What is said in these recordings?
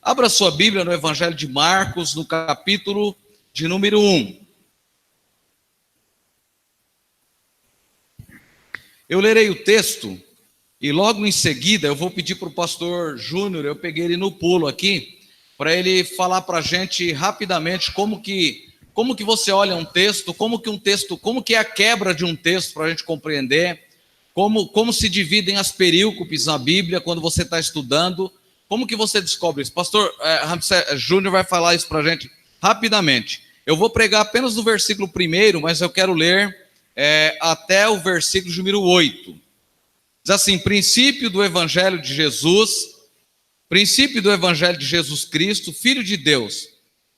Abra sua Bíblia no Evangelho de Marcos, no capítulo de número 1. Eu lerei o texto e logo em seguida eu vou pedir para o pastor Júnior, eu peguei ele no pulo aqui, para ele falar para a gente rapidamente como que você olha um texto, como que é a quebra de um texto para a gente compreender, como se dividem as perícopes na Bíblia quando você está estudando, como que você descobre isso? Pastor Júnior vai falar isso para a gente rapidamente. Eu vou pregar apenas no versículo 1, mas eu quero ler até o versículo número 8. Diz assim: princípio do Evangelho de Jesus Cristo, Filho de Deus,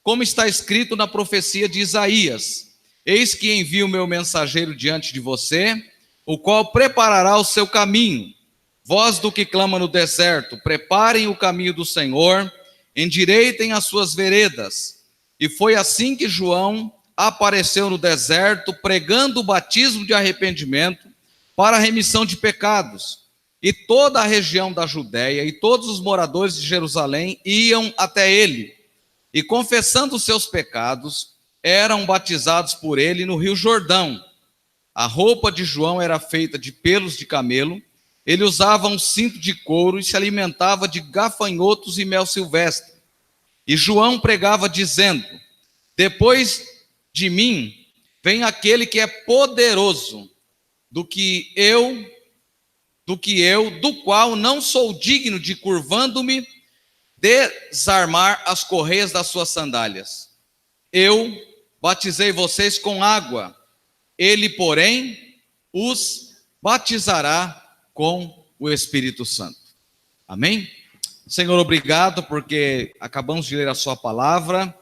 como está escrito na profecia de Isaías: eis que envio o meu mensageiro diante de você, o qual preparará o seu caminho. Voz do que clama no deserto: preparem o caminho do Senhor, endireitem as suas veredas. E foi assim que João apareceu no deserto, pregando o batismo de arrependimento para a remissão de pecados. E toda a região da Judéia e todos os moradores de Jerusalém iam até ele, e confessando os seus pecados, eram batizados por ele no rio Jordão. A roupa de João era feita de pelos de camelo, ele usava um cinto de couro e se alimentava de gafanhotos e mel silvestre. E João pregava dizendo: depois de mim vem aquele que é poderoso do qual não sou digno de, curvando-me, desarmar as correias das suas sandálias. Eu batizei vocês com água, ele, porém, os batizará com o Espírito Santo. Amém? Senhor, obrigado porque acabamos de ler a sua palavra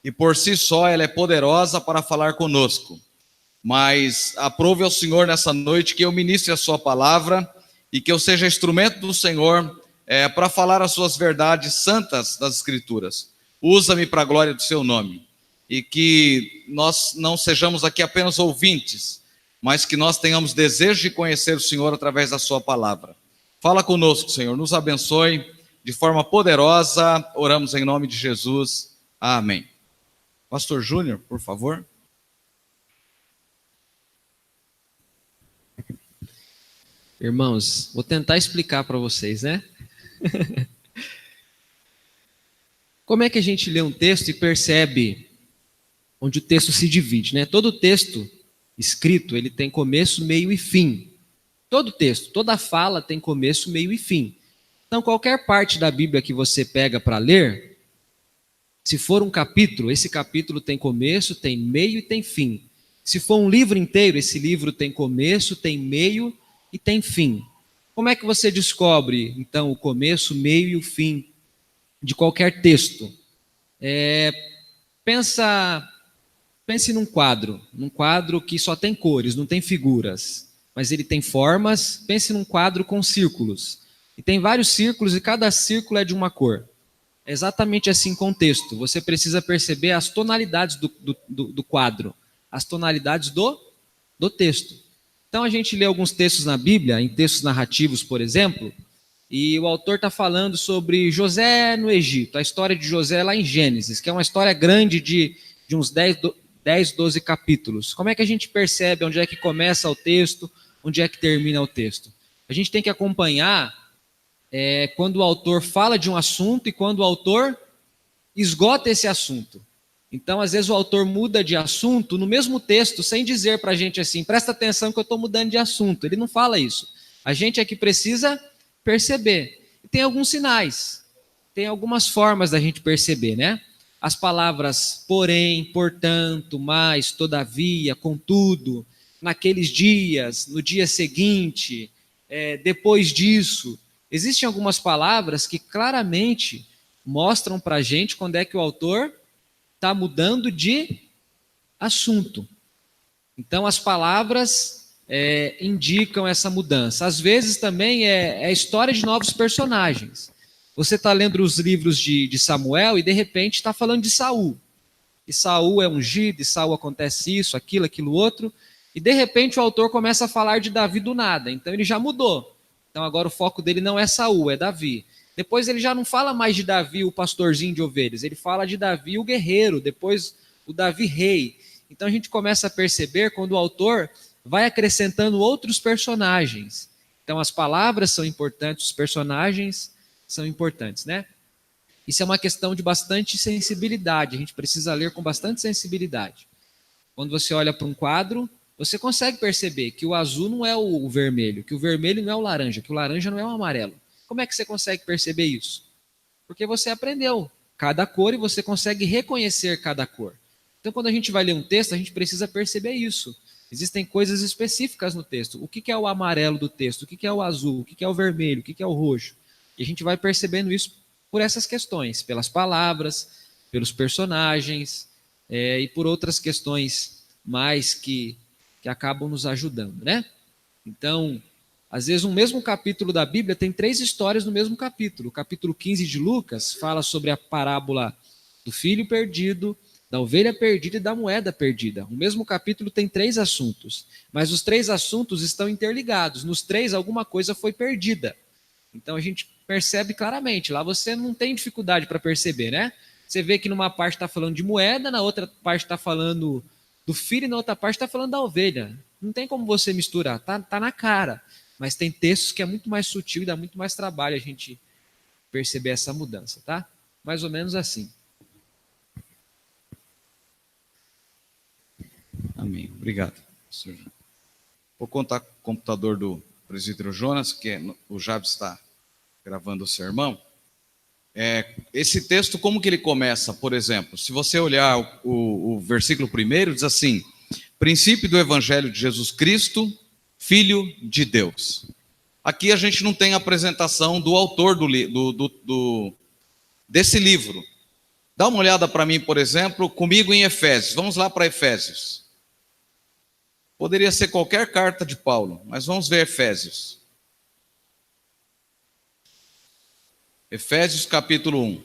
e por si só ela é poderosa para falar conosco. Mas aprove ao Senhor nessa noite que eu ministre a sua palavra e que eu seja instrumento do Senhor para falar as suas verdades santas das Escrituras. Usa-me para a glória do seu nome. E que nós não sejamos aqui apenas ouvintes, mas que nós tenhamos desejo de conhecer o Senhor através da sua palavra. Fala conosco, Senhor, nos abençoe de forma poderosa, oramos em nome de Jesus, amém. Pastor Júnior, por favor. Irmãos, vou tentar explicar para vocês, né? Como é que a gente lê um texto e percebe onde o texto se divide, né? Todo texto escrito, ele tem começo, meio e fim. Todo texto, toda fala tem começo, meio e fim. Então, qualquer parte da Bíblia que você pega para ler, se for um capítulo, esse capítulo tem começo, tem meio e tem fim. Se for um livro inteiro, esse livro tem começo, tem meio e tem fim. Como é que você descobre, então, o começo, meio e o fim de qualquer texto? Pense num quadro que só tem cores, não tem figuras, mas ele tem formas. Pense num quadro com círculos, e tem vários círculos e cada círculo é de uma cor. É exatamente assim com o texto. Você precisa perceber as tonalidades do quadro, as tonalidades do texto. Então a gente lê alguns textos na Bíblia, em textos narrativos, por exemplo, e o autor está falando sobre José no Egito, a história de José lá em Gênesis, que é uma história grande de uns 10, 12 capítulos. Como é que a gente percebe onde é que começa o texto, onde é que termina o texto? A gente tem que acompanhar quando o autor fala de um assunto e quando o autor esgota esse assunto. Então, às vezes, o autor muda de assunto no mesmo texto, sem dizer para a gente assim: presta atenção que eu estou mudando de assunto. Ele não fala isso. A gente é que precisa perceber. E tem alguns sinais, tem algumas formas da gente perceber, né? As palavras porém, portanto, mas, todavia, contudo, naqueles dias, no dia seguinte, depois disso. Existem algumas palavras que claramente mostram para a gente quando é que o autor está mudando de assunto. Então, as palavras indicam essa mudança. Às vezes também é a história de novos personagens. Você está lendo os livros de Samuel e de repente está falando de Saul. E Saul é ungido, e Saul acontece isso, aquilo outro. E de repente o autor começa a falar de Davi do nada. Então ele já mudou. Então agora o foco dele não é Saul, é Davi. Depois ele já não fala mais de Davi, o pastorzinho de ovelhas, ele fala de Davi, o guerreiro, depois o Davi rei. Então a gente começa a perceber quando o autor vai acrescentando outros personagens. Então as palavras são importantes, os personagens são importantes, né? Isso é uma questão de bastante sensibilidade, a gente precisa ler com bastante sensibilidade. Quando você olha para um quadro, você consegue perceber que o azul não é o vermelho, que o vermelho não é o laranja, que o laranja não é o amarelo. Como é que você consegue perceber isso? Porque você aprendeu cada cor e você consegue reconhecer cada cor. Então, quando a gente vai ler um texto, a gente precisa perceber isso. Existem coisas específicas no texto. O que é o amarelo do texto? O que é o azul? O que é o vermelho? O que é o roxo? E a gente vai percebendo isso por essas questões, pelas palavras, pelos personagens e por outras questões mais que acabam nos ajudando, né? Então, às vezes um mesmo capítulo da Bíblia tem 3 histórias no mesmo capítulo. O capítulo 15 de Lucas fala sobre a parábola do filho perdido, da ovelha perdida e da moeda perdida. O mesmo capítulo tem 3 assuntos, mas os 3 assuntos estão interligados. Nos 3, alguma coisa foi perdida. Então a gente percebe claramente. Lá você não tem dificuldade para perceber, né? Você vê que numa parte está falando de moeda, na outra parte está falando do filho e na outra parte está falando da ovelha. Não tem como você misturar, tá na cara. Mas tem textos que é muito mais sutil e dá muito mais trabalho a gente perceber essa mudança, tá? Mais ou menos assim. Amém. Obrigado, senhor. Vou contar com o computador do presbítero Jonas, que o Jabes está gravando o sermão. Esse texto, como que ele começa? Por exemplo, se você olhar o versículo 1, diz assim: princípio do Evangelho de Jesus Cristo, Filho de Deus. Aqui a gente não tem a apresentação do autor desse livro. Dá uma olhada para mim, por exemplo, comigo em Efésios. Vamos lá para Efésios. Poderia ser qualquer carta de Paulo, mas vamos ver Efésios. Efésios capítulo 1.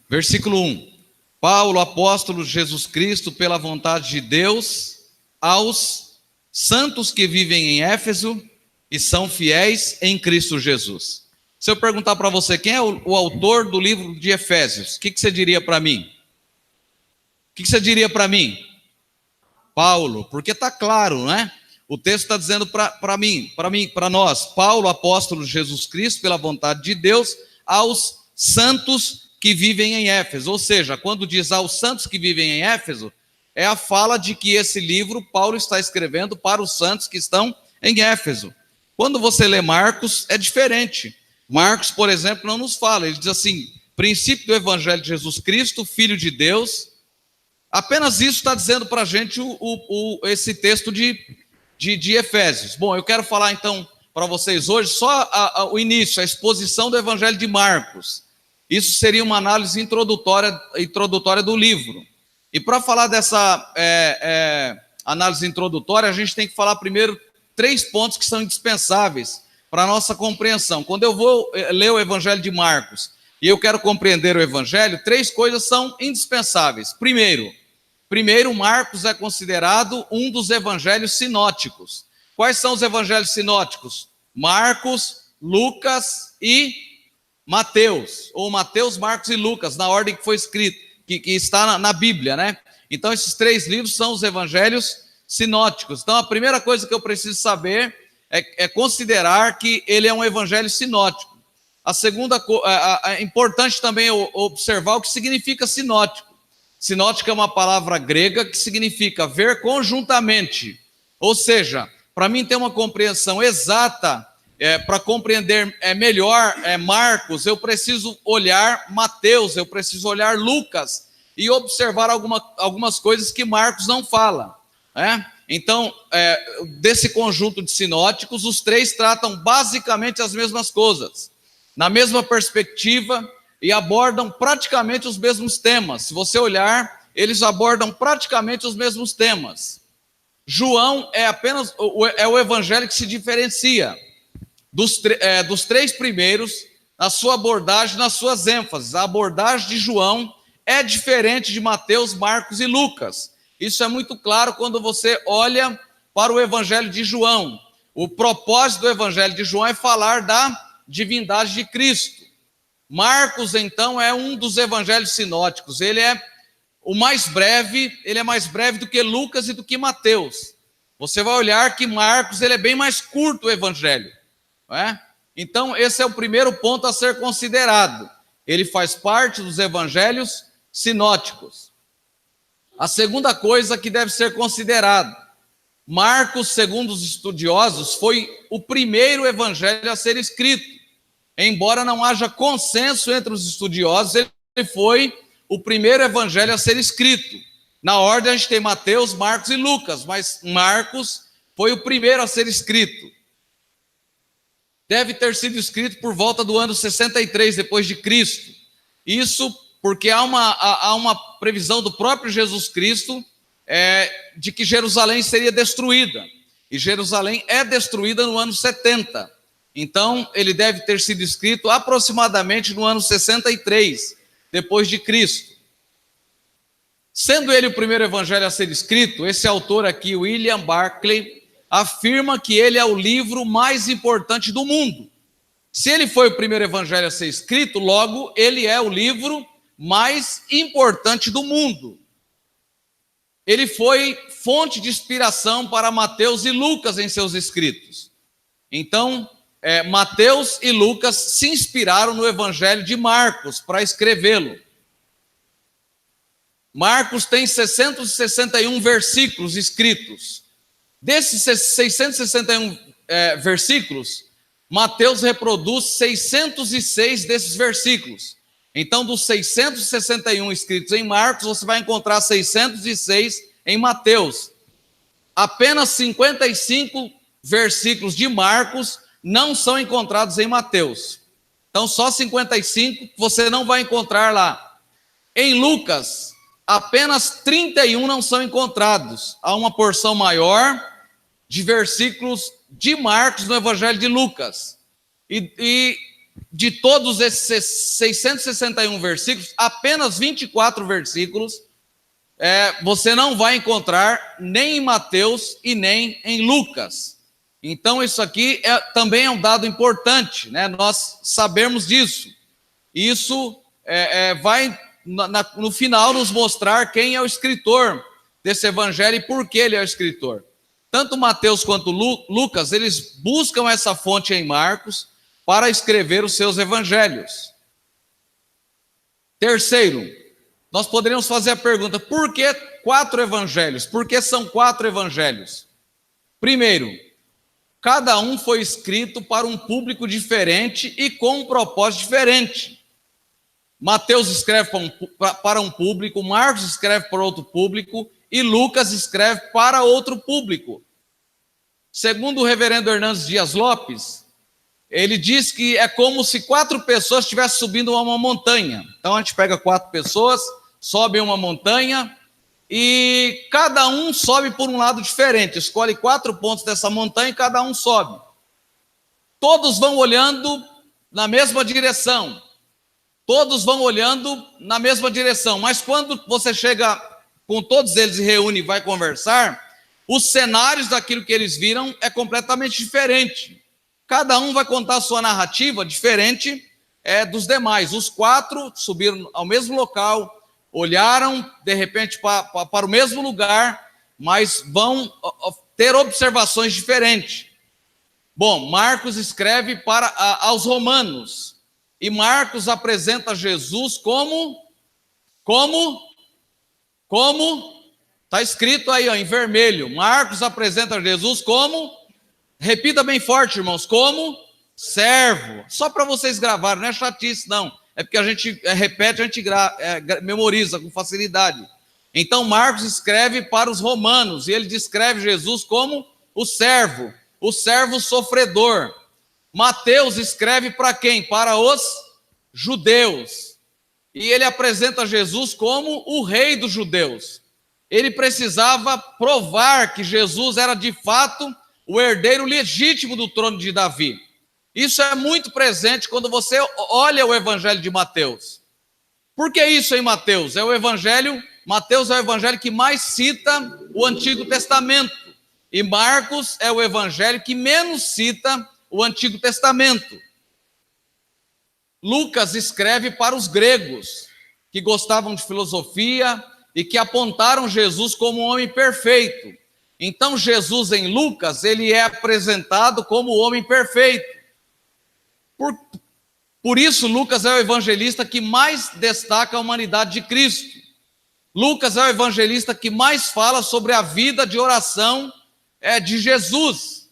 Versículo 1. Paulo, apóstolo de Jesus Cristo, pela vontade de Deus, aos santos que vivem em Éfeso e são fiéis em Cristo Jesus. Se eu perguntar para você quem é o autor do livro de Efésios, o que você diria para mim? O que você diria para mim? Paulo, porque está claro, né? O texto está dizendo para nós, Paulo, apóstolo de Jesus Cristo, pela vontade de Deus, aos santos que vivem em Éfeso. Ou seja, quando diz aos santos que vivem em Éfeso, é a fala de que esse livro Paulo está escrevendo para os santos que estão em Éfeso. Quando você lê Marcos, é diferente. Marcos, por exemplo, não nos fala. Ele diz assim: princípio do Evangelho de Jesus Cristo, Filho de Deus. Apenas isso está dizendo para a gente esse texto de Efésios. Bom, eu quero falar então para vocês hoje só o início, a exposição do Evangelho de Marcos. Isso seria uma análise introdutória do livro. E para falar dessa análise introdutória, a gente tem que falar primeiro 3 pontos que são indispensáveis para a nossa compreensão. Quando eu vou ler o Evangelho de Marcos e eu quero compreender o Evangelho, 3 coisas são indispensáveis. Primeiro, Marcos é considerado um dos evangelhos sinóticos. Quais são os evangelhos sinóticos? Marcos, Lucas e Mateus. Ou Mateus, Marcos e Lucas, na ordem que foi escrito, que está na Bíblia, né? Então, esses 3 livros são os evangelhos sinóticos. Então, a primeira coisa que eu preciso saber é considerar que ele é um evangelho sinótico. A segunda, é importante também observar o que significa sinótico. Sinótico é uma palavra grega que significa ver conjuntamente. Ou seja, para mim ter uma compreensão exata, para compreender melhor Marcos, eu preciso olhar Mateus, eu preciso olhar Lucas e observar algumas coisas que Marcos não fala. Então, desse conjunto de sinóticos, os 3 tratam basicamente as mesmas coisas, na mesma perspectiva, e abordam praticamente os mesmos temas. Se você olhar, eles abordam praticamente os mesmos temas. João é apenas o evangelho que se diferencia dos 3 primeiros na sua abordagem, nas suas ênfases. A abordagem de João é diferente de Mateus, Marcos e Lucas. Isso é muito claro quando você olha para o evangelho de João. O propósito do evangelho de João é falar da divindade de Cristo. Marcos, então, é um dos evangelhos sinóticos. Ele é o mais breve, ele é mais breve do que Lucas e do que Mateus. Você vai olhar que Marcos, ele é bem mais curto o evangelho, não é? Então, esse é o primeiro ponto a ser considerado. Ele faz parte dos evangelhos sinóticos. A segunda coisa que deve ser considerada: Marcos, segundo os estudiosos, foi o primeiro evangelho a ser escrito. Embora não haja consenso entre os estudiosos, ele foi o primeiro evangelho a ser escrito. Na ordem a gente tem Mateus, Marcos e Lucas, mas Marcos foi o primeiro a ser escrito. Deve ter sido escrito por volta do ano 63 depois de Cristo. Isso porque há uma previsão do próprio Jesus Cristo de que Jerusalém seria destruída. E Jerusalém é destruída no ano 70. Então, ele deve ter sido escrito aproximadamente no ano 63 depois de Cristo. Sendo ele o primeiro evangelho a ser escrito, esse autor aqui, William Barclay, afirma que ele é o livro mais importante do mundo. Se ele foi o primeiro evangelho a ser escrito, logo ele é o livro mais importante do mundo. Ele foi fonte de inspiração para Mateus e Lucas em seus escritos. Então, Mateus e Lucas se inspiraram no evangelho de Marcos para escrevê-lo. Marcos tem 661 versículos escritos. Desses 661 versículos, Mateus reproduz 606 desses versículos. Então, dos 661 escritos em Marcos, você vai encontrar 606 em Mateus. Apenas 55 versículos de Marcos não são encontrados em Mateus. Então, só 55 você não vai encontrar lá. Em Lucas, apenas 31 não são encontrados. Há uma porção maior de versículos de Marcos no Evangelho de Lucas. E de todos esses 661 versículos, apenas 24 versículos você não vai encontrar nem em Mateus e nem em Lucas. Então, isso aqui também é um dado importante, né? Nós sabemos disso. Isso vai, no final, nos mostrar quem é o escritor desse evangelho e por que ele é o escritor. Tanto Mateus quanto Lucas, eles buscam essa fonte em Marcos para escrever os seus evangelhos. Terceiro, nós poderíamos fazer a pergunta: por que 4 evangelhos? Por que são 4 evangelhos? Primeiro, cada um foi escrito para um público diferente e com um propósito diferente. Mateus escreve para um público, Marcos escreve para outro público e Lucas escreve para outro público. Segundo o reverendo Hernandes Dias Lopes, ele diz que é como se 4 pessoas estivessem subindo uma montanha. Então a gente pega 4 pessoas, sobe uma montanha e cada um sobe por um lado diferente. Escolhe 4 pontos dessa montanha e cada um sobe. Todos vão olhando na mesma direção. Todos vão olhando na mesma direção. Mas quando você chega com todos eles e reúne e vai conversar, os cenários daquilo que eles viram é completamente diferente. Cada um vai contar a sua narrativa diferente dos demais. Os 4 subiram ao mesmo local, olharam de repente para o mesmo lugar, mas vão ter observações diferentes. Bom, Marcos escreve aos romanos, e Marcos apresenta Jesus como? Está escrito aí em vermelho. Marcos apresenta Jesus como? Repita bem forte, irmãos, como? Servo. Só para vocês gravarem, não é chatice não. É porque a gente repete, a gente memoriza com facilidade. Então, Marcos escreve para os romanos, e ele descreve Jesus como o servo sofredor. Mateus escreve para quem? Para os judeus. E ele apresenta Jesus como o rei dos judeus. Ele precisava provar que Jesus era de fato o herdeiro legítimo do trono de Davi. Isso é muito presente quando você olha o evangelho de Mateus. Por que isso em Mateus? Mateus é o evangelho que mais cita o Antigo Testamento. E Marcos é o evangelho que menos cita o Antigo Testamento. Lucas escreve para os gregos, que gostavam de filosofia e que apontaram Jesus como um homem perfeito. Então, Jesus em Lucas, ele é apresentado como o homem perfeito. Por isso, Lucas é o evangelista que mais destaca a humanidade de Cristo. Lucas é o evangelista que mais fala sobre a vida de oração de Jesus.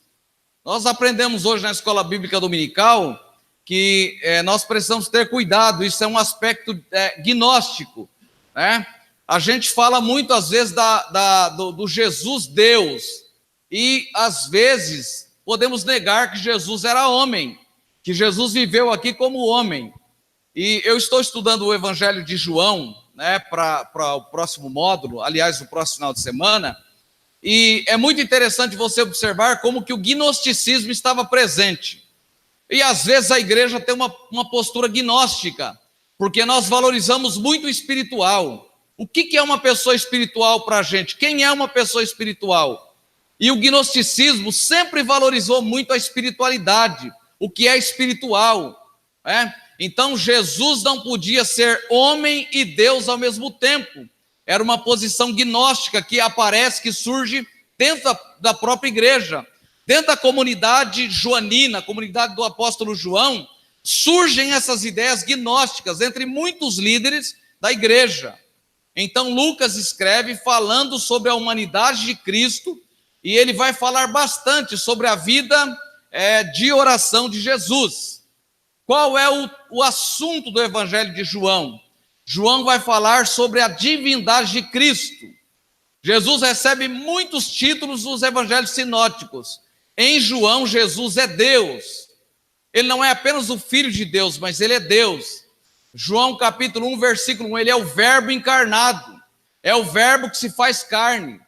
Nós aprendemos hoje na escola bíblica dominical que nós precisamos ter cuidado, isso é um aspecto gnóstico, né? A gente fala muito, às vezes, do Jesus Deus, e, às vezes, podemos negar que Jesus era homem, que Jesus viveu aqui como homem. E eu estou estudando o Evangelho de João, né, para o próximo módulo, aliás, no próximo final de semana, e é muito interessante você observar como que o gnosticismo estava presente. E às vezes a igreja tem uma postura gnóstica, porque nós valorizamos muito o espiritual. O que é uma pessoa espiritual para a gente? Quem é uma pessoa espiritual? E o gnosticismo sempre valorizou muito a espiritualidade, o que é espiritual, né? Então Jesus não podia ser homem e Deus ao mesmo tempo. Era uma posição gnóstica que aparece, que surge dentro da própria igreja. Dentro da comunidade joanina, a comunidade do apóstolo João, surgem essas ideias gnósticas entre muitos líderes da igreja. Então Lucas escreve falando sobre a humanidade de Cristo, e ele vai falar bastante sobre a vida de oração de Jesus. Qual é o assunto do Evangelho de João? João vai falar sobre a divindade de Cristo. Jesus recebe muitos títulos nos evangelhos sinóticos. Em João, Jesus é Deus. Ele não é apenas o Filho de Deus, mas ele é Deus. João capítulo 1, versículo 1, ele é o verbo encarnado. É o verbo que se faz carne.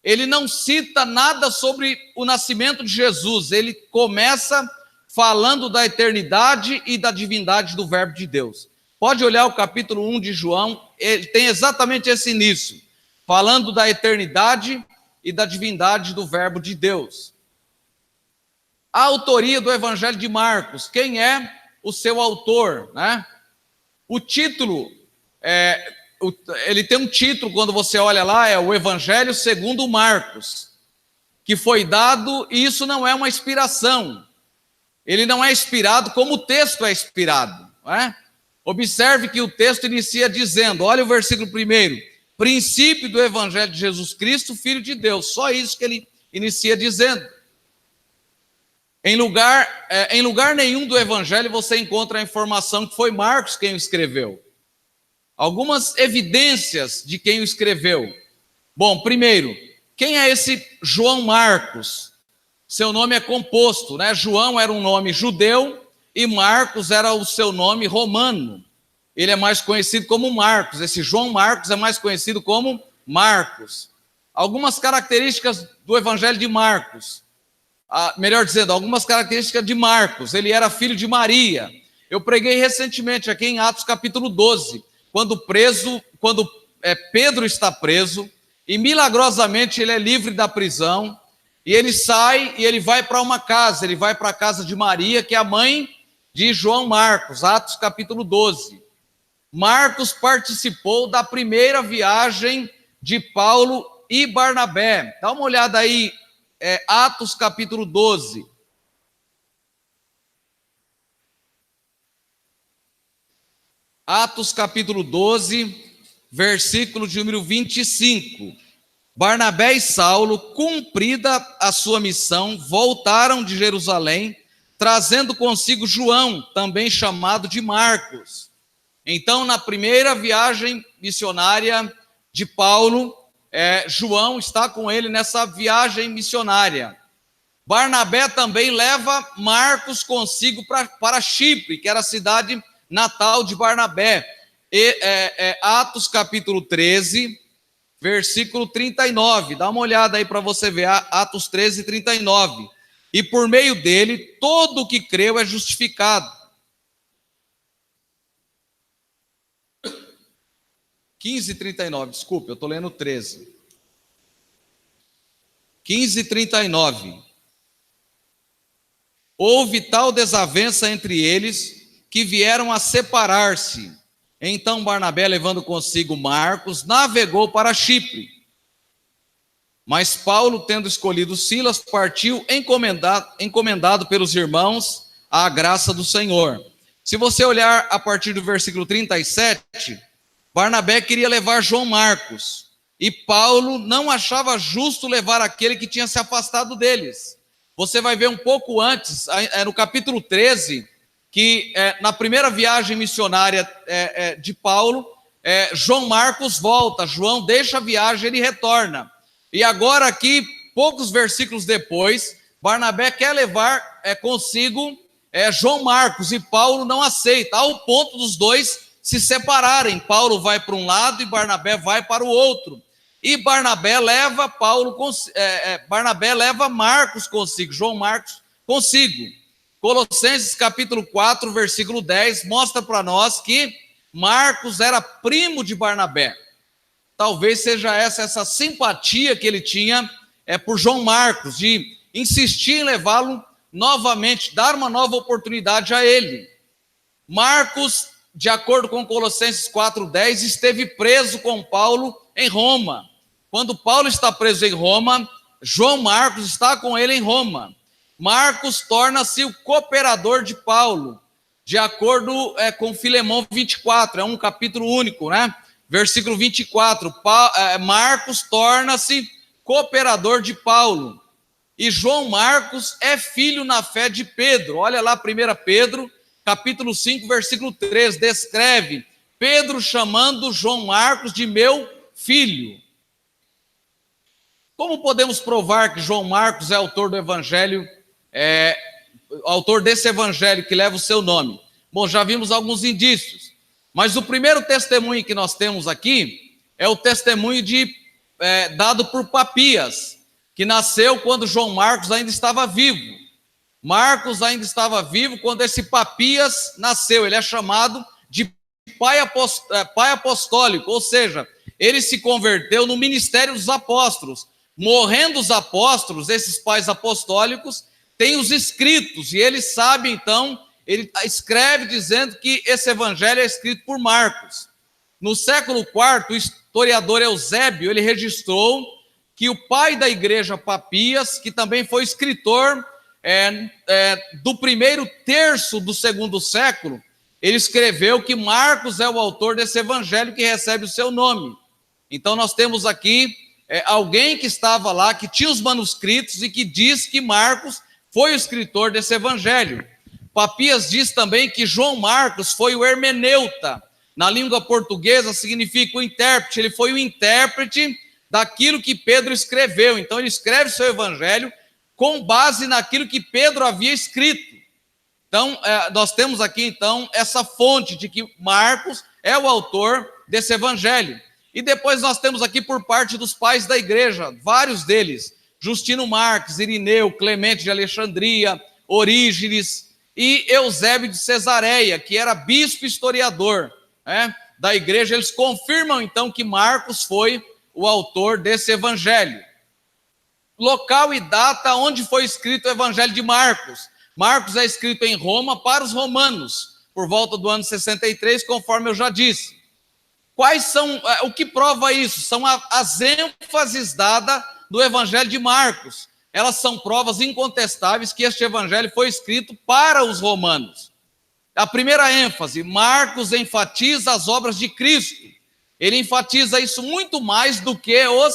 Ele não cita nada sobre o nascimento de Jesus. Ele começa falando da eternidade e da divindade do verbo de Deus. Pode olhar o capítulo 1 de João, ele tem exatamente esse início, falando da eternidade e da divindade do verbo de Deus. A autoria do Evangelho de Marcos, quem é o seu autor, né? O título, ele tem um título, quando você olha lá, é o Evangelho segundo Marcos, que foi dado, e isso não é uma inspiração. Ele não é inspirado como o texto é inspirado, não é? Observe que o texto inicia dizendo, olha o versículo 1, princípio do Evangelho de Jesus Cristo, Filho de Deus. Só isso que ele inicia dizendo. Em lugar nenhum do Evangelho você encontra a informação que foi Marcos quem o escreveu. Algumas evidências de quem o escreveu. Bom, primeiro, quem é esse João Marcos? Seu nome é composto, né? João era um nome judeu e Marcos era o seu nome romano. Ele é mais conhecido como Marcos. Esse João Marcos é mais conhecido como Marcos. Algumas características do Evangelho de Marcos. Melhor dizendo, algumas características de Marcos. Ele era filho de Maria. Eu preguei recentemente aqui em Atos capítulo 12, quando Pedro está preso e milagrosamente ele é livre da prisão e ele sai e ele vai para uma casa, ele vai para a casa de Maria, que é a mãe de João Marcos, Atos capítulo 12. Marcos participou da primeira viagem de Paulo e Barnabé. Dá uma olhada aí, Atos capítulo 12. Atos capítulo 12, versículo de número 25. Barnabé e Saulo, cumprida a sua missão, voltaram de Jerusalém, trazendo consigo João, também chamado de Marcos. Então, na primeira viagem missionária de Paulo, João está com ele nessa viagem missionária. Barnabé também leva Marcos consigo para Chipre, que era a cidade natal de Barnabé. Atos capítulo 13, versículo 39. Dá uma olhada aí para você ver, Atos 13, 39. E por meio dele, todo o que creu é justificado. 15:39, desculpe, eu estou lendo 13. 15:39. Houve tal desavença entre eles que vieram a separar-se. Então Barnabé, levando consigo Marcos, navegou para Chipre. Mas Paulo, tendo escolhido Silas, partiu encomendado pelos irmãos à graça do Senhor. Se você olhar a partir do versículo 37, Barnabé queria levar João Marcos, e Paulo não achava justo levar aquele que tinha se afastado deles. Você vai ver um pouco antes, no capítulo 13, que na primeira viagem missionária de Paulo, João Marcos volta, João deixa a viagem, ele retorna. E agora aqui, poucos versículos depois, Barnabé quer levar consigo João Marcos, e Paulo não aceita, ao ponto dos dois se separarem. Paulo vai para um lado e Barnabé vai para o outro. E Barnabé leva Marcos consigo, João Marcos consigo. Colossenses capítulo 4, versículo 10, mostra para nós que Marcos era primo de Barnabé. Talvez seja essa simpatia que ele tinha por João Marcos, de insistir em levá-lo novamente, dar uma nova oportunidade a ele. Marcos, de acordo com Colossenses 4:10, esteve preso com Paulo em Roma. Quando Paulo está preso em Roma, João Marcos está com ele em Roma. Marcos torna-se o cooperador de Paulo, de acordo com Filemão 24, é um capítulo único, né? Versículo 24, Marcos torna-se cooperador de Paulo. E João Marcos é filho na fé de Pedro. Olha lá 1 Pedro, capítulo 5, versículo 3, descreve Pedro chamando João Marcos de meu filho. Como podemos provar que João Marcos é autor do evangelho, autor desse evangelho que leva o seu nome? Bom, já vimos alguns indícios, mas o primeiro testemunho que nós temos aqui é o testemunho dado por Papias, que nasceu quando João Marcos ainda estava vivo. Marcos ainda estava vivo quando esse Papias nasceu. Ele é chamado de pai apostólico, ou seja, ele se converteu no ministério dos apóstolos. Morrendo os apóstolos, esses pais apostólicos têm os escritos, e ele sabe, então, ele escreve dizendo que esse evangelho é escrito por Marcos. No século IV, o historiador Eusébio, ele registrou que o pai da igreja Papias, que também foi escritor do primeiro terço do segundo século, ele escreveu que Marcos é o autor desse evangelho que recebe o seu nome. Então nós temos aqui alguém que estava lá, que tinha os manuscritos e que diz que Marcos foi o escritor desse evangelho. Papias diz também que João Marcos foi o hermeneuta. Na língua portuguesa significa o intérprete. Ele foi o intérprete daquilo que Pedro escreveu. Então ele escreve seu evangelho com base naquilo que Pedro havia escrito. Então nós temos aqui então essa fonte de que Marcos é o autor desse evangelho. E depois nós temos aqui por parte dos pais da igreja, vários deles, Justino Marques, Irineu, Clemente de Alexandria, Orígenes e Eusébio de Cesareia, que era bispo historiador da igreja. Eles confirmam então que Marcos foi o autor desse evangelho. Local e data onde foi escrito o evangelho de Marcos. Marcos é escrito em Roma para os romanos, por volta do ano 63, conforme eu já disse. Quais são, o que prova isso? São as ênfases dadas do evangelho de Marcos. Elas são provas incontestáveis que este evangelho foi escrito para os romanos. A primeira ênfase, Marcos enfatiza as obras de Cristo. Ele enfatiza isso muito mais do que os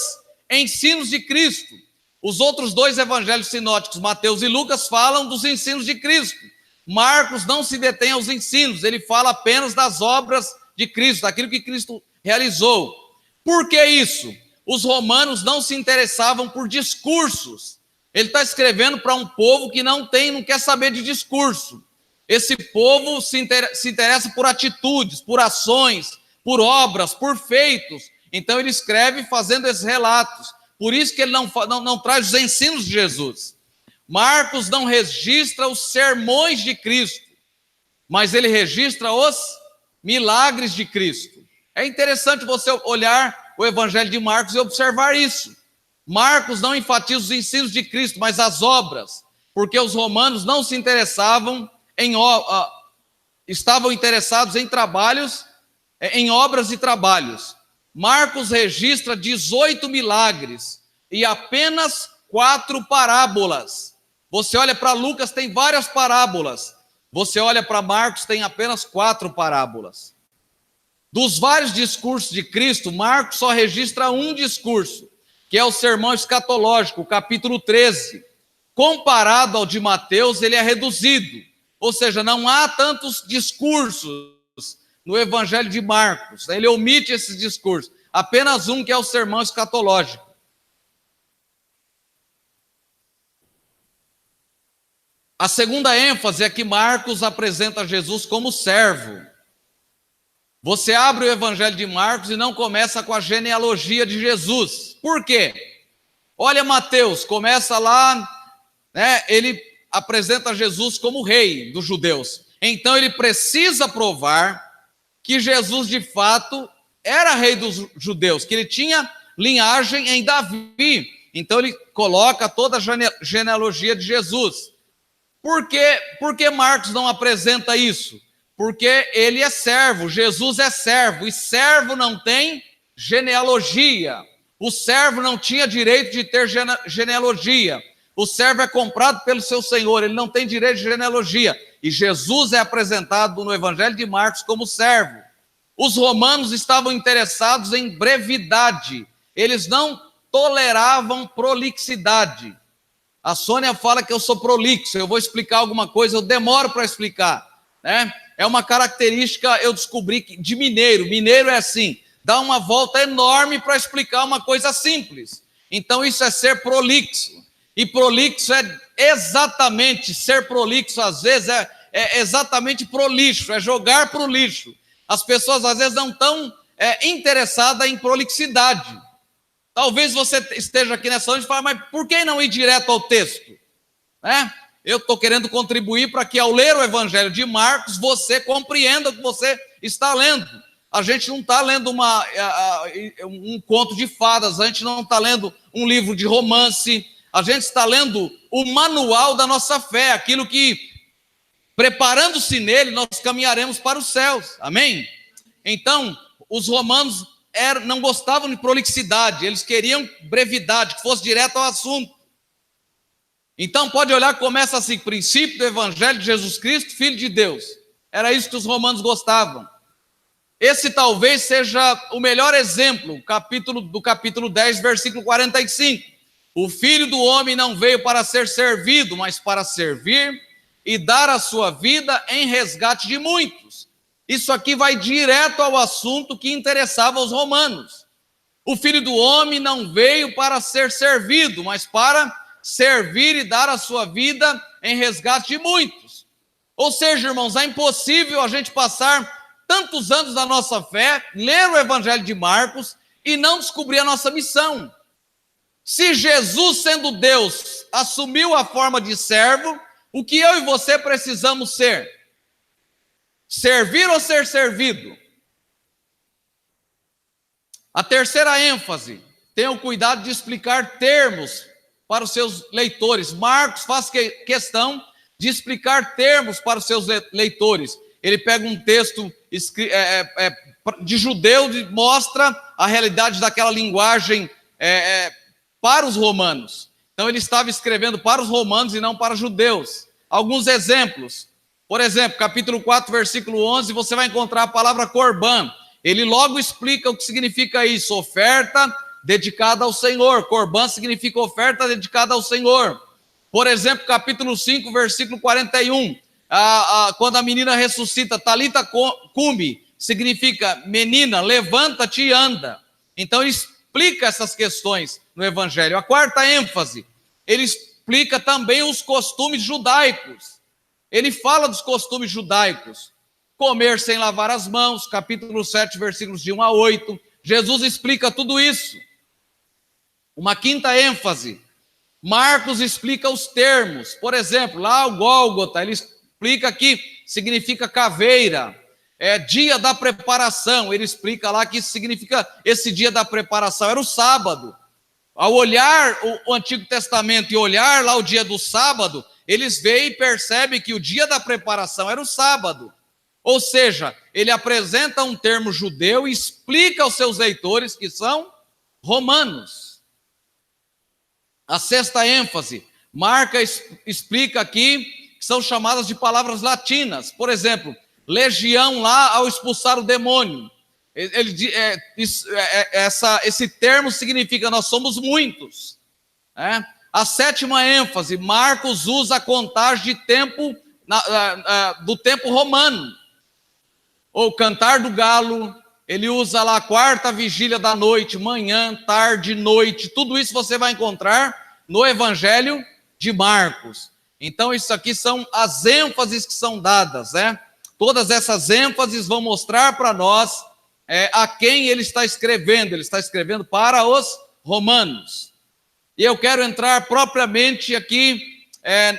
ensinos de Cristo. Os outros dois evangelhos sinóticos, Mateus e Lucas, falam dos ensinos de Cristo. Marcos não se detém aos ensinos, ele fala apenas das obras de Cristo, daquilo que Cristo realizou. Por que isso? Os romanos não se interessavam por discursos. Ele está escrevendo para um povo que não quer saber de discurso. Esse povo se interessa por atitudes, por ações, por obras, por feitos. Então ele escreve fazendo esses relatos. Por isso que ele não traz os ensinos de Jesus. Marcos não registra os sermões de Cristo, mas ele registra os milagres de Cristo. É interessante você olhar o evangelho de Marcos e observar isso. Marcos não enfatiza os ensinos de Cristo, mas as obras, porque os romanos não se interessavam estavam interessados em trabalhos, em obras e trabalhos. Marcos registra 18 milagres e apenas 4 parábolas. Você olha para Lucas, tem várias parábolas. Você olha para Marcos, tem apenas 4 parábolas. Dos vários discursos de Cristo, Marcos só registra um discurso, que é o sermão escatológico, o capítulo 13. Comparado ao de Mateus, ele é reduzido. Ou seja, não há tantos discursos no evangelho de Marcos. Ele omite esses discursos. Apenas um, que é o sermão escatológico. A segunda ênfase é que Marcos apresenta Jesus como servo. Você abre o evangelho de Marcos e não começa com a genealogia de Jesus. Por quê? Olha Mateus, começa lá, né, ele apresenta Jesus como rei dos judeus. Então ele precisa provar que Jesus de fato era rei dos judeus, que ele tinha linhagem em Davi. Então ele coloca toda a genealogia de Jesus. Por que Marcos não apresenta isso? Porque ele é servo, Jesus é servo, e servo não tem genealogia. O servo não tinha direito de ter genealogia. O servo é comprado pelo seu senhor, ele não tem direito de genealogia. E Jesus é apresentado no evangelho de Marcos como servo. Os romanos estavam interessados em brevidade, eles não toleravam prolixidade. A Sônia fala que eu sou prolixo, eu vou explicar alguma coisa, eu demoro para explicar, né? É uma característica, eu descobri, de mineiro. Mineiro é assim, dá uma volta enorme para explicar uma coisa simples. Então isso é ser prolixo. E prolixo é exatamente, ser prolixo às vezes é exatamente pro lixo, é jogar pro lixo. As pessoas às vezes não estão interessadas em prolixidade. Talvez você esteja aqui nessa noite e fale, mas por que não ir direto ao texto? Né? Eu estou querendo contribuir para que ao ler o evangelho de Marcos, você compreenda o que você está lendo. A gente não está lendo um conto de fadas, a gente não está lendo um livro de romance, a gente está lendo o manual da nossa fé, aquilo que, preparando-se nele, nós caminharemos para os céus, amém? Então, os romanos não gostavam de prolixidade, eles queriam brevidade, que fosse direto ao assunto. Então, pode olhar, começa assim, princípio do evangelho de Jesus Cristo, Filho de Deus. Era isso que os romanos gostavam. Esse talvez seja o melhor exemplo, do capítulo 10, versículo 45. O Filho do Homem não veio para ser servido, mas para servir e dar a sua vida em resgate de muitos. Isso aqui vai direto ao assunto que interessava aos romanos. O Filho do Homem não veio para ser servido, mas para servir e dar a sua vida em resgate de muitos. Ou seja, irmãos, é impossível a gente passar tantos anos da nossa fé, ler o evangelho de Marcos e não descobrir a nossa missão. Se Jesus, sendo Deus, assumiu a forma de servo, o que eu e você precisamos ser? Servir ou ser servido? A terceira ênfase, tenha o cuidado de explicar termos para os seus leitores. Marcos faz questão de explicar termos para os seus leitores. Ele pega um texto de judeu e mostra a realidade daquela linguagem para os romanos. Então ele estava escrevendo para os romanos e não para os judeus. Alguns exemplos. Por exemplo, capítulo 4, versículo 11, você vai encontrar a palavra corban. Ele logo explica o que significa isso, oferta dedicada ao Senhor. Corban significa oferta dedicada ao Senhor. Por exemplo, capítulo 5, versículo 41, quando a menina ressuscita, Talita cumi, significa menina, levanta-te e anda. Então ele explica essas questões no evangelho. A quarta ênfase, ele explica também os costumes judaicos. Ele fala dos costumes judaicos. Comer sem lavar as mãos, capítulo 7, versículos de 1 a 8. Jesus explica tudo isso. Uma quinta ênfase, Marcos explica os termos. Por exemplo, lá o Gólgota, ele explica que significa caveira, dia da preparação. Ele explica lá que isso significa, esse dia da preparação era o sábado. ao olhar o Antigo Testamento e olhar lá o dia do sábado, eles veem e percebem que o dia da preparação era o sábado. Ou seja, ele apresenta um termo judeu e explica aos seus leitores que são romanos. A sexta ênfase, Marcos explica aqui que são chamadas de palavras latinas. Por exemplo, legião lá ao expulsar o demônio. Esse termo significa nós somos muitos. A sétima ênfase, Marcos usa a contagem de tempo do tempo romano. Ou cantar do galo, ele usa lá a quarta vigília da noite, manhã, tarde, noite. Tudo isso você vai encontrar no Evangelho de Marcos. Então isso aqui são as ênfases que são dadas, Todas essas ênfases vão mostrar para nós a quem ele está escrevendo. Ele está escrevendo para os romanos. E eu quero entrar propriamente aqui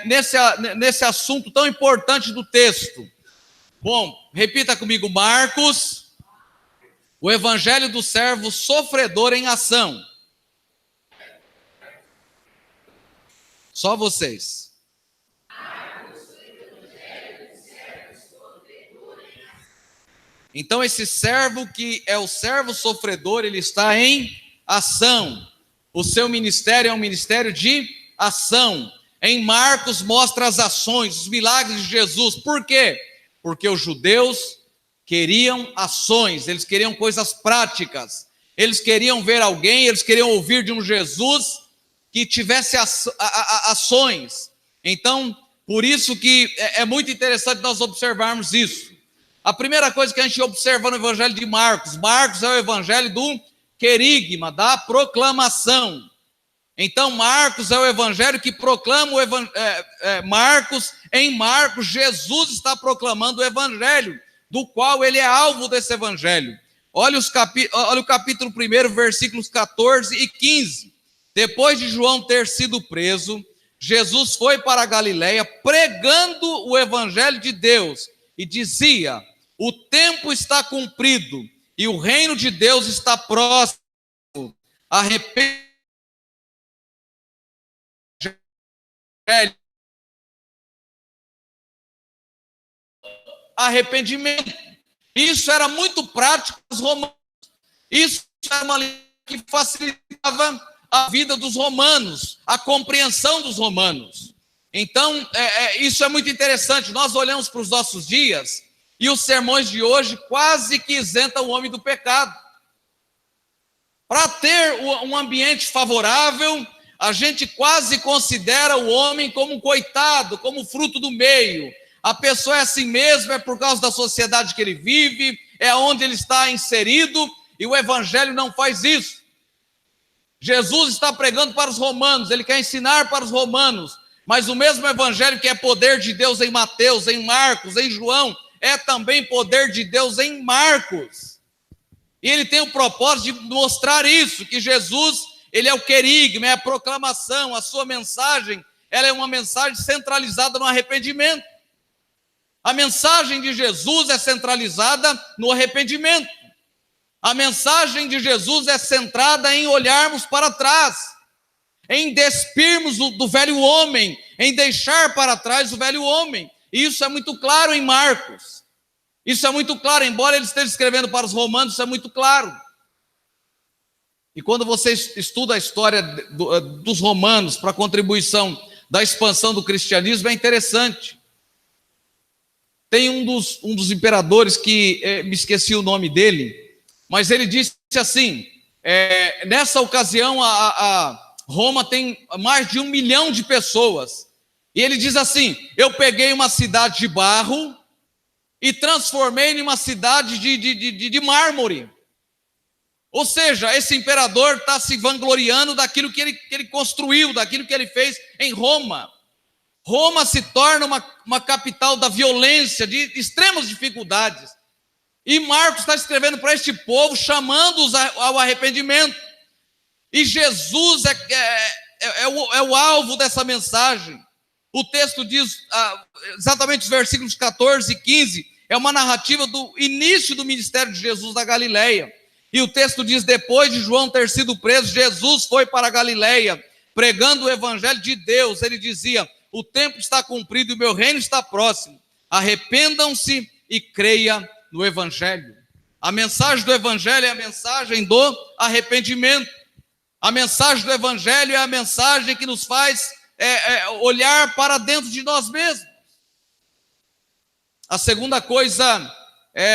nesse assunto tão importante do texto. Bom, repita comigo, Marcos, o evangelho do servo sofredor em ação. Só vocês. Então esse servo que é o servo sofredor, ele está em ação. O seu ministério é um ministério de ação. Em Marcos mostra as ações, os milagres de Jesus. Por quê? Porque os judeus queriam ações, eles queriam coisas práticas. Eles queriam ver alguém, eles queriam ouvir de um Jesus que tivesse ações. Então, por isso que é muito interessante nós observarmos isso. A primeira coisa que a gente observa no evangelho de Marcos, Marcos é o evangelho do querigma, da proclamação. Então, Marcos é o evangelho que proclama Marcos. Em Marcos, Jesus está proclamando o evangelho, do qual ele é alvo desse evangelho. Olha o capítulo 1, versículos 14 e 15. Depois de João ter sido preso, Jesus foi para a Galileia pregando o evangelho de Deus e dizia: o tempo está cumprido e o reino de Deus está próximo. Arrependimento. Isso era muito prático para os romanos. Isso era uma lei que facilitava a vida dos romanos, a compreensão dos romanos. Então, isso é muito interessante. Nós olhamos para os nossos dias e os sermões de hoje quase que isentam o homem do pecado. Para ter um ambiente favorável, a gente quase considera o homem como um coitado, como fruto do meio. A pessoa é assim mesmo, é por causa da sociedade que ele vive, é onde ele está inserido, e o evangelho não faz isso. Jesus está pregando para os romanos, ele quer ensinar para os romanos, mas o mesmo evangelho que é poder de Deus em Mateus, em Marcos, em João, é também poder de Deus em Marcos. E ele tem o propósito de mostrar isso, que Jesus, ele é o querigma, é a proclamação, a sua mensagem, ela é uma mensagem centralizada no arrependimento. A mensagem de Jesus é centralizada no arrependimento. A mensagem de Jesus é centrada em olharmos para trás, em despirmos do velho homem, em deixar para trás o velho homem. E isso é muito claro em Marcos. Isso é muito claro, embora ele esteja escrevendo para os romanos, isso é muito claro. E quando você estuda a história dos romanos para a contribuição da expansão do cristianismo, é interessante. Tem um dos imperadores que me esqueci o nome dele, mas ele disse assim, nessa ocasião a Roma tem mais de 1 milhão de pessoas, e ele diz assim: eu peguei uma cidade de barro e transformei em uma cidade de mármore. Ou seja, esse imperador está se vangloriando daquilo que ele construiu, daquilo que ele fez em Roma. Roma se torna uma capital da violência, de extremas dificuldades. E Marcos está escrevendo para este povo, chamando-os ao arrependimento. E Jesus é o alvo dessa mensagem. O texto diz, exatamente os versículos 14 e 15, é uma narrativa do início do ministério de Jesus na Galileia. E o texto diz: depois de João ter sido preso, Jesus foi para a Galileia, pregando o evangelho de Deus. Ele dizia: o tempo está cumprido e o meu reino está próximo. Arrependam-se e creia no evangelho. A mensagem do evangelho é a mensagem do arrependimento. A mensagem do evangelho é a mensagem que nos faz olhar para dentro de nós mesmos. A segunda coisa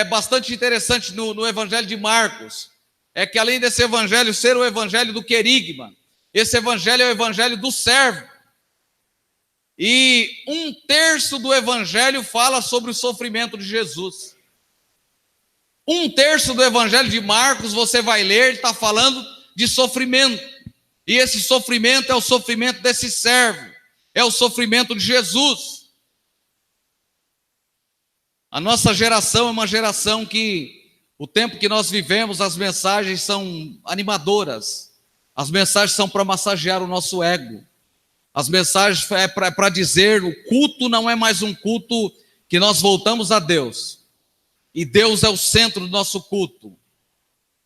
bastante interessante no evangelho de Marcos é que, além desse evangelho ser o evangelho do querigma, esse evangelho é o evangelho do servo. E 1/3 do evangelho fala sobre o sofrimento de Jesus. 1/3 do evangelho de Marcos, você vai ler, ele está falando de sofrimento. E esse sofrimento é o sofrimento desse servo, é o sofrimento de Jesus. A nossa geração é uma geração que, o tempo que nós vivemos, as mensagens são animadoras, as mensagens são para massagear o nosso ego, as mensagens é para dizer: o culto não é mais um culto que nós voltamos a Deus, e Deus é o centro do nosso culto.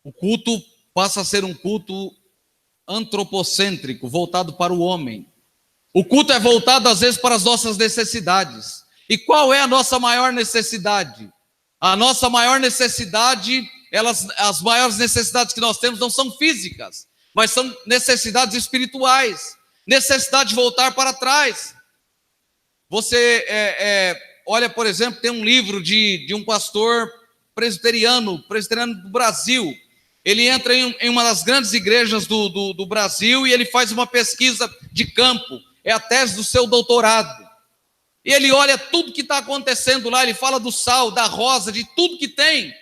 O culto passa a ser um culto antropocêntrico, voltado para o homem. O culto é voltado às vezes para as nossas necessidades. E qual é a nossa maior necessidade? A nossa maior necessidade, as maiores necessidades que nós temos não são físicas, mas são necessidades espirituais, necessidade de voltar para trás. Você olha, por exemplo, tem um livro de um pastor presbiteriano do Brasil. Ele entra em uma das grandes igrejas do Brasil e ele faz uma pesquisa de campo, é a tese do seu doutorado. E ele olha tudo que está acontecendo lá, ele fala do sal, da rosa, de tudo que tem.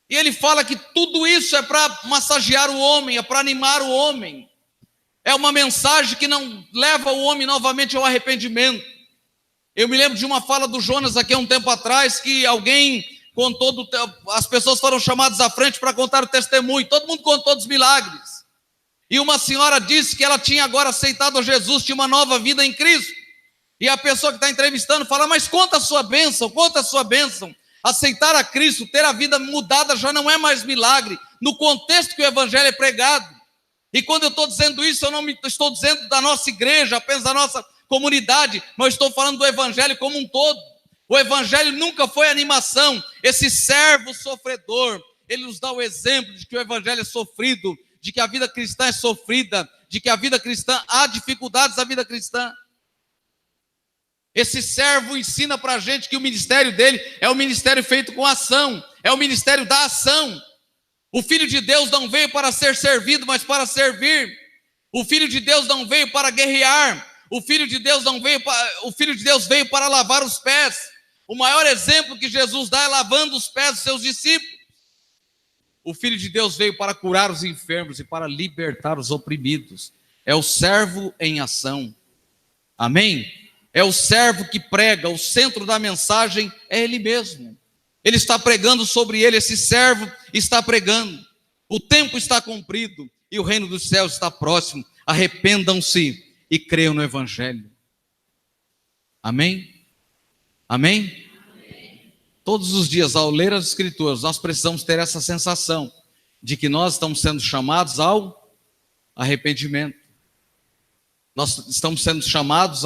E ele fala que tudo isso é para massagear o homem, é para animar o homem. É uma mensagem que não leva o homem novamente ao arrependimento. Eu me lembro de uma fala do Jonas aqui há um tempo atrás, que alguém contou, as pessoas foram chamadas à frente para contar o testemunho, todo mundo contou dos milagres. E uma senhora disse que ela tinha agora aceitado a Jesus, tinha uma nova vida em Cristo. E a pessoa que está entrevistando fala: mas conta a sua bênção, conta a sua bênção. Aceitar a Cristo, ter a vida mudada já não é mais milagre, no contexto que o evangelho é pregado. E quando eu estou dizendo isso, eu não estou dizendo da nossa igreja, apenas da nossa comunidade, mas estou falando do evangelho como um todo. O evangelho nunca foi animação. Esse servo sofredor, ele nos dá o exemplo de que o evangelho é sofrido, de que a vida cristã é sofrida, de que a vida cristã, há dificuldades na vida cristã. Esse servo ensina para a gente que o ministério dele é um ministério feito com ação, é o ministério da ação. O Filho de Deus não veio para ser servido, mas para servir. O Filho de Deus não veio para guerrear. O Filho de Deus veio para lavar os pés. O maior exemplo que Jesus dá é lavando os pés dos seus discípulos. O Filho de Deus veio para curar os enfermos e para libertar os oprimidos. É o servo em ação. Amém? É o servo que prega, o centro da mensagem é ele mesmo. Ele está pregando sobre ele, esse servo está pregando. O tempo está cumprido e o reino dos céus está próximo. Arrependam-se e creiam no evangelho. Amém? Amém? Amém? Todos os dias, ao ler as escrituras, nós precisamos ter essa sensação de que nós estamos sendo chamados ao arrependimento. Nós estamos sendo chamados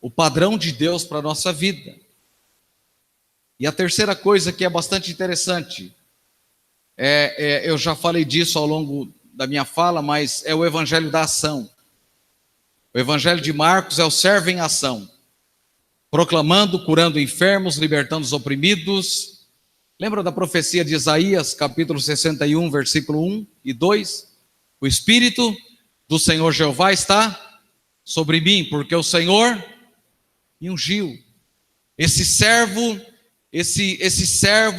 o padrão de Deus para a nossa vida. E a terceira coisa que é bastante interessante, eu já falei disso ao longo da minha fala, mas é o evangelho da ação. O evangelho de Marcos é o servo em ação, proclamando, curando enfermos, libertando os oprimidos. Lembra da profecia de Isaías, capítulo 61, versículo 1 e 2? O Espírito do Senhor Jeová está sobre mim, porque o Senhor me ungiu. Esse servo,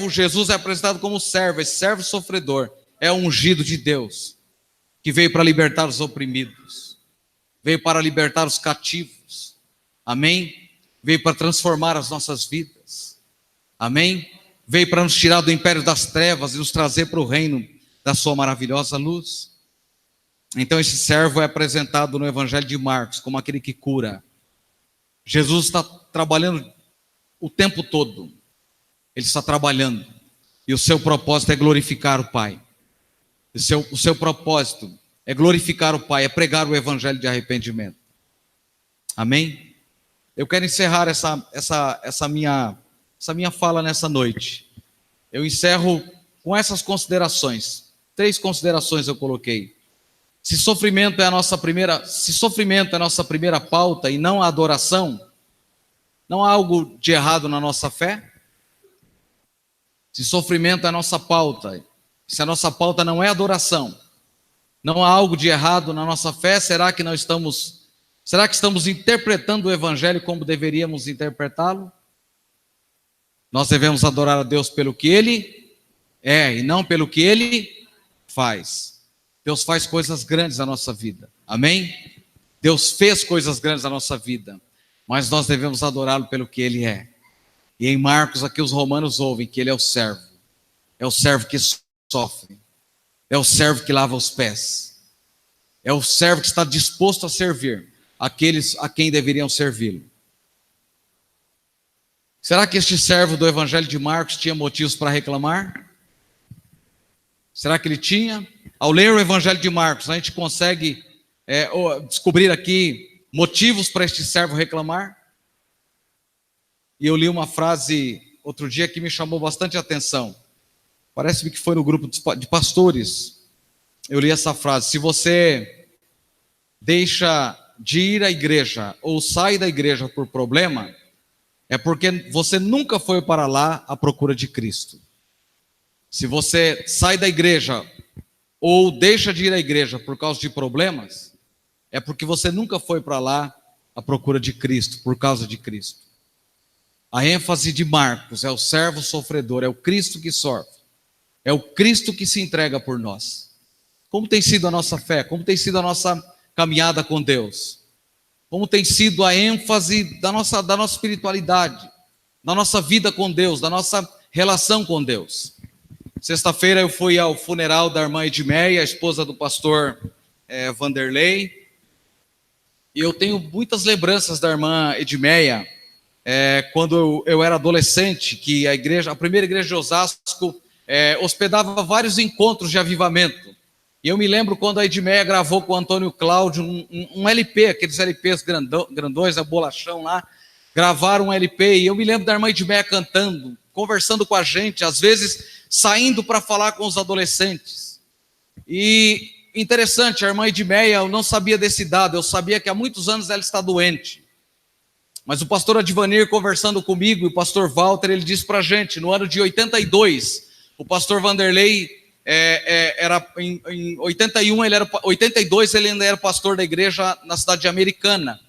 Jesus é apresentado como servo, esse servo sofredor, é o ungido de Deus, que veio para libertar os oprimidos, veio para libertar os cativos, amém? Veio para transformar as nossas vidas, amém? Veio para nos tirar do império das trevas e nos trazer para o reino da sua maravilhosa luz. Então esse servo é apresentado no evangelho de Marcos como aquele que cura. Jesus está trabalhando o tempo todo, ele está trabalhando. E o seu propósito é glorificar o Pai. O seu propósito é glorificar o Pai, é pregar o evangelho de arrependimento. Amém? Eu quero encerrar essa minha fala nessa noite. Eu encerro com essas considerações. 3 considerações eu coloquei. Se sofrimento é a nossa primeira pauta e não a adoração, não há algo de errado na nossa fé? Se sofrimento é a nossa pauta, se a nossa pauta não é adoração, não há algo de errado na nossa fé? Será que estamos interpretando o evangelho como deveríamos interpretá-lo? Nós devemos adorar a Deus pelo que Ele é e não pelo que Ele faz. Deus faz coisas grandes na nossa vida, amém? Deus fez coisas grandes na nossa vida, mas nós devemos adorá-lo pelo que Ele é. E em Marcos, aqui os romanos ouvem que Ele é o servo que sofre, é o servo que lava os pés, é o servo que está disposto a servir aqueles a quem deveriam servi-lo. Será que este servo do Evangelho de Marcos tinha motivos para reclamar? Será que ele tinha? Ao ler o Evangelho de Marcos, a gente consegue descobrir aqui motivos para este servo reclamar? E eu li uma frase outro dia que me chamou bastante atenção. Parece-me que foi no grupo de pastores. Eu li essa frase: se você deixa de ir à igreja ou sai da igreja por problema, é porque você nunca foi para lá à procura de Cristo. Se você sai da igreja ou deixa de ir à igreja por causa de problemas, é porque você nunca foi para lá à procura de Cristo, por causa de Cristo. A ênfase de Marcos é o servo sofredor, é o Cristo que sofre, é o Cristo que se entrega por nós. Como tem sido a nossa fé? Como tem sido a nossa caminhada com Deus? Como tem sido a ênfase da nossa espiritualidade, da nossa vida com Deus, da nossa relação com Deus? Sexta-feira eu fui ao funeral da irmã Edmeia, a esposa do pastor Vanderlei, e eu tenho muitas lembranças da irmã Edmeia, quando eu era adolescente, que a primeira igreja de Osasco hospedava vários encontros de avivamento. E eu me lembro quando a Edmeia gravou com o Antônio Cláudio um LP, aqueles LPs grandões, a bolachão lá, gravaram um LP, e eu me lembro da irmã Edmeia cantando, conversando com a gente, às vezes saindo para falar com os adolescentes. E interessante, a irmã Edmeia, eu não sabia desse dado, eu sabia que há muitos anos ela está doente. Mas o pastor Advanir, conversando comigo, e o pastor Walter, ele disse para a gente, no ano de 82, o pastor Vanderlei, em 82 ele ainda era pastor da igreja na cidade de Americana.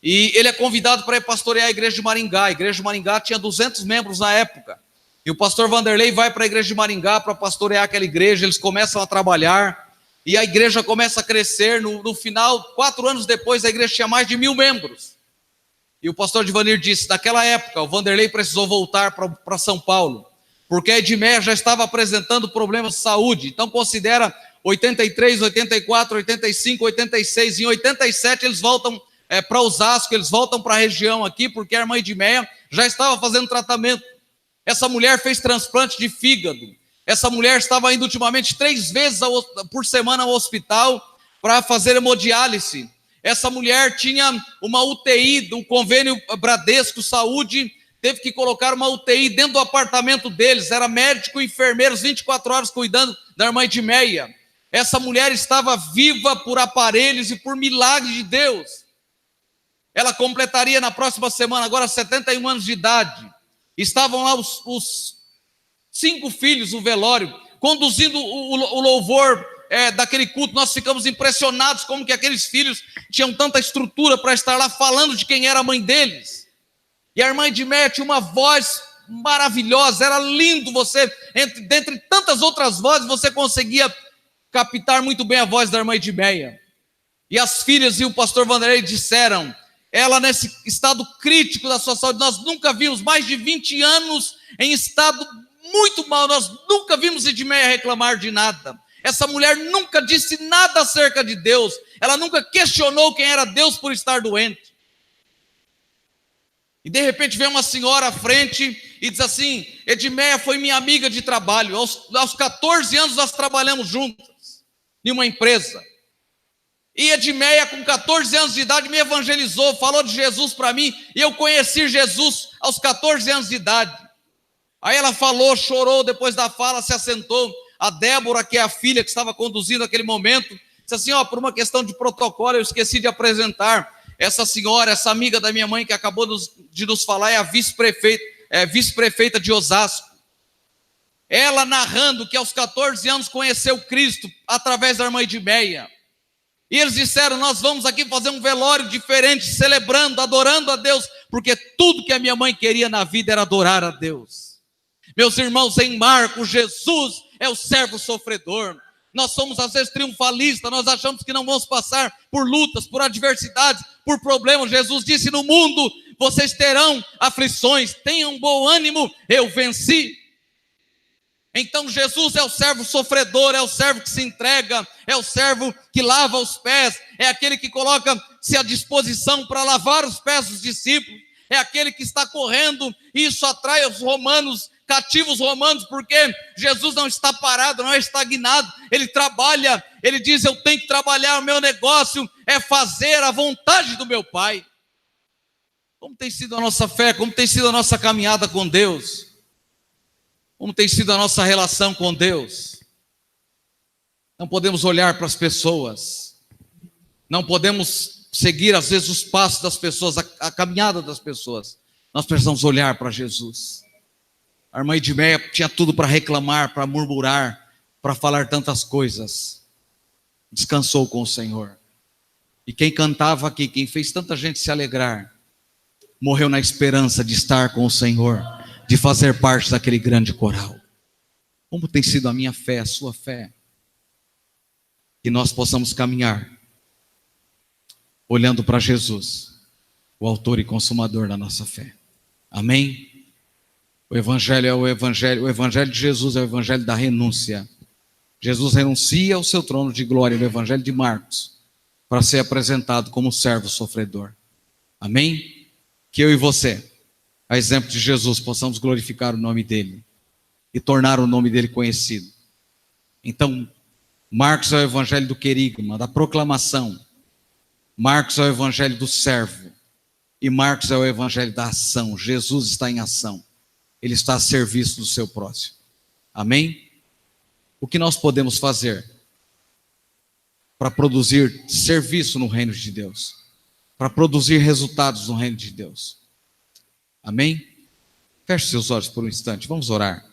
E ele é convidado para ir pastorear a igreja de Maringá. A igreja de Maringá tinha 200 membros na época. E o pastor Vanderlei vai para a igreja de Maringá para pastorear aquela igreja. Eles começam a trabalhar e a igreja começa a crescer. No final, 4 anos depois, a igreja tinha mais de 1000 membros. E o pastor Advanir disse, naquela época, o Vanderlei precisou voltar para São Paulo, porque a Edmeia já estava apresentando problemas de saúde. Então considera 83, 84, 85, 86, em 87 eles voltam para Osasco, eles voltam para a região aqui, porque a irmã Edmeia já estava fazendo tratamento. Essa mulher fez transplante de fígado. Essa mulher estava indo ultimamente 3 vezes por semana ao hospital para fazer hemodiálise. Essa mulher tinha uma UTI do convênio Bradesco Saúde, teve que colocar uma UTI dentro do apartamento deles, era médico e enfermeiros 24 horas cuidando da irmã Edmeia. Essa mulher estava viva por aparelhos e por milagres de Deus. Ela completaria na próxima semana agora 71 anos de idade. Estavam lá os 5 filhos, o velório, conduzindo o louvor daquele culto. Nós ficamos impressionados como que aqueles filhos tinham tanta estrutura para estar lá falando de quem era a mãe deles. E a irmã Edmeia tinha uma voz maravilhosa, era lindo, dentre tantas outras vozes, você conseguia captar muito bem a voz da irmã Edmeia. E as filhas e o pastor Vanderlei disseram, ela nesse estado crítico da sua saúde, nós nunca vimos, mais de 20 anos em estado muito mal, nós nunca vimos Edmeia reclamar de nada. Essa mulher nunca disse nada acerca de Deus, ela nunca questionou quem era Deus por estar doente. E de repente vem uma senhora à frente e diz assim: Edmeia foi minha amiga de trabalho. Aos 14 anos nós trabalhamos juntas em uma empresa. E Edmeia, com 14 anos de idade, me evangelizou, falou de Jesus para mim, e eu conheci Jesus aos 14 anos de idade. Aí ela falou, chorou, depois da fala se assentou. A Débora, que é a filha que estava conduzindo aquele momento, disse assim: por uma questão de protocolo, eu esqueci de apresentar essa senhora, essa amiga da minha mãe que acabou de nos falar, é a vice-prefeita de Osasco. Ela narrando que aos 14 anos conheceu Cristo através da irmã Edmeia. E eles disseram: nós vamos aqui fazer um velório diferente, celebrando, adorando a Deus, porque tudo que a minha mãe queria na vida era adorar a Deus. Meus irmãos, em Marcos, Jesus é o servo sofredor. Nós somos às vezes triunfalistas, nós achamos que não vamos passar por lutas, por adversidades, por problemas. Jesus disse: no mundo vocês terão aflições, tenham bom ânimo, eu venci. Então Jesus é o servo sofredor, é o servo que se entrega, é o servo que lava os pés, é aquele que coloca-se à disposição para lavar os pés dos discípulos, é aquele que está correndo. Isso atrai os romanos, cativos romanos, porque Jesus não está parado, não é estagnado, ele trabalha, ele diz: eu tenho que trabalhar, o meu negócio é fazer a vontade do meu Pai. Como tem sido a nossa fé, como tem sido a nossa caminhada com Deus? Como tem sido a nossa relação com Deus? Não podemos olhar para as pessoas, não podemos seguir às vezes os passos das pessoas, a caminhada das pessoas. Nós precisamos olhar para Jesus. A irmã Edmeia tinha tudo para reclamar, para murmurar, para falar tantas coisas. Descansou com o Senhor. E quem cantava aqui, quem fez tanta gente se alegrar, morreu na esperança de estar com o Senhor, de fazer parte daquele grande coral. Como tem sido a minha fé, a sua fé? Que nós possamos caminhar olhando para Jesus, o autor e consumador da nossa fé. Amém? O evangelho de Jesus é o evangelho da renúncia. Jesus renuncia ao seu trono de glória no evangelho de Marcos para ser apresentado como servo sofredor. Amém? Que eu e você, a exemplo de Jesus, possamos glorificar o nome dele e tornar o nome dele conhecido. Então, Marcos é o evangelho do querigma, da proclamação. Marcos é o evangelho do servo. E Marcos é o evangelho da ação. Jesus está em ação. Ele está a serviço do seu próximo. Amém? O que nós podemos fazer para produzir serviço no reino de Deus? Para produzir resultados no reino de Deus? Amém? Feche seus olhos por um instante, vamos orar.